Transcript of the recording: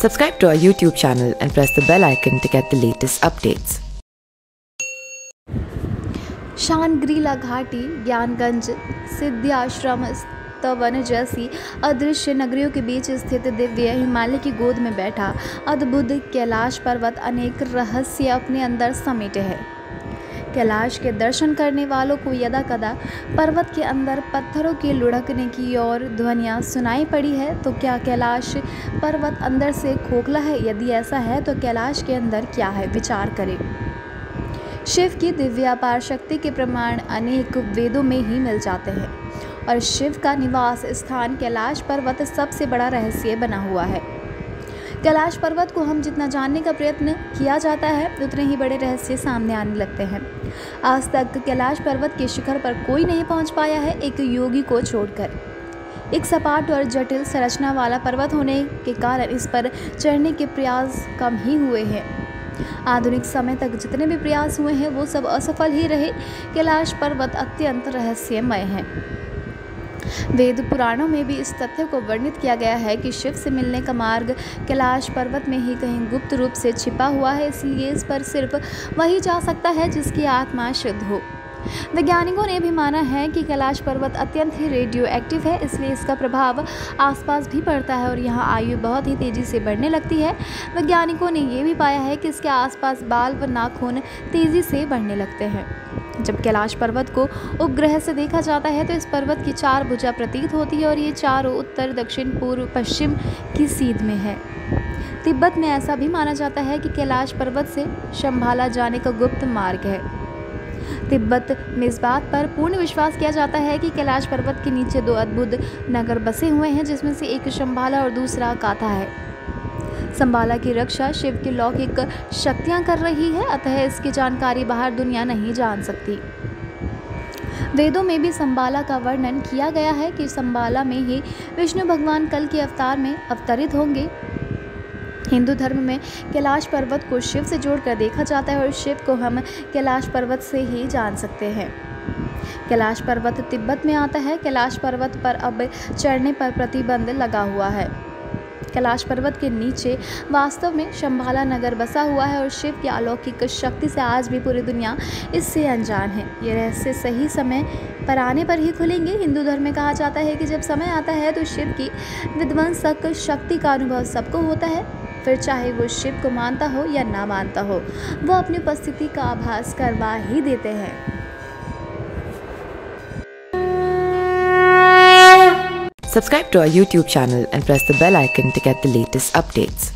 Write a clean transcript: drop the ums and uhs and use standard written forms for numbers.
Subscribe to our YouTube channel and press the bell icon to get the latest updates. शानग्रीला घाटी, ज्ञानगंज, सिद्धि आश्रम, तवन जैसी अदृश्य नगरियों के बीच स्थित दिव्य हिमालय की गोद में बैठा अद्भुत कैलाश पर्वत अनेक रहस्य अपने अंदर समेटे है। कैलाश के दर्शन करने वालों को यदा कदा पर्वत के अंदर पत्थरों के लुढ़कने की और ध्वनियाँ सुनाई पड़ी है। तो क्या कैलाश पर्वत अंदर से खोखला है? यदि ऐसा है तो कैलाश के अंदर क्या है, विचार करें। शिव की दिव्यापार शक्ति के प्रमाण अनेक वेदों में ही मिल जाते हैं और शिव का निवास स्थान कैलाश पर्वत सबसे बड़ा रहस्य बना हुआ है। कैलाश पर्वत को हम जितना जानने का प्रयत्न किया जाता है उतने ही बड़े रहस्य सामने आने लगते हैं। आज तक कैलाश पर्वत के शिखर पर कोई नहीं पहुंच पाया है, एक योगी को छोड़कर। एक सपाट और जटिल संरचना वाला पर्वत होने के कारण इस पर चढ़ने के प्रयास कम ही हुए हैं। आधुनिक समय तक जितने भी प्रयास हुए हैं वो सब असफल ही रहे। कैलाश पर्वत अत्यंत रहस्यमय है। वेद पुराणों में भी इस तथ्य को वर्णित किया गया है कि शिव से मिलने का मार्ग कैलाश पर्वत में ही कहीं गुप्त रूप से छिपा हुआ है, इसलिए इस पर सिर्फ वही जा सकता है जिसकी आत्मा शुद्ध हो। वैज्ञानिकों ने भी माना है कि कैलाश पर्वत अत्यंत ही रेडियो एक्टिव है, इसलिए इसका प्रभाव आसपास भी पड़ता है और यहाँ आयु बहुत ही तेज़ी से बढ़ने लगती है। वैज्ञानिकों ने ये भी पाया है कि इसके आसपास बाल व नाखून तेज़ी से बढ़ने लगते हैं। जब कैलाश पर्वत को उपग्रह से देखा जाता है तो इस पर्वत की 4 भुजा प्रतीत होती है और ये चारों उत्तर, दक्षिण, पूर्व, पश्चिम की सीध में है। तिब्बत में ऐसा भी माना जाता है कि कैलाश पर्वत से शंभाला जाने का गुप्त मार्ग है। तिब्बत में इस बात पर पूर्ण विश्वास किया जाता है कि कैलाश पर्वत के नीचे 2 अद्भुत नगर बसे हुए हैं, जिसमें से एक शंभाला और दूसरा काथा है। शंभाला की रक्षा शिव की लौकिक शक्तियां कर रही है, अतः इसकी जानकारी बाहर दुनिया नहीं जान सकती। वेदों में भी शंभाला का वर्णन किया गया है कि शंभाला में ही विष्णु भगवान कल के अवतार में अवतरित होंगे। हिंदू धर्म में कैलाश पर्वत को शिव से जोड़कर देखा जाता है और शिव को हम कैलाश पर्वत से ही जान सकते हैं। कैलाश पर्वत तिब्बत में आता है। कैलाश पर्वत पर अब चढ़ने पर प्रतिबंध लगा हुआ है। कैलाश पर्वत के नीचे वास्तव में शंभाला नगर बसा हुआ है और शिव की अलौकिक शक्ति से आज भी पूरी दुनिया इससे अनजान है। ये रहस्य सही समय पर आने पर ही खुलेंगे। हिंदू धर्म में कहा जाता है कि जब समय आता है तो शिव की विध्वंसक शक्ति का अनुभव सबको होता है, फिर चाहे वो शिव को मानता हो या ना मानता हो, वो अपनी उपस्थिति का आभास करवा ही देते हैं। Subscribe to our YouTube channel and press the bell icon to get the latest updates.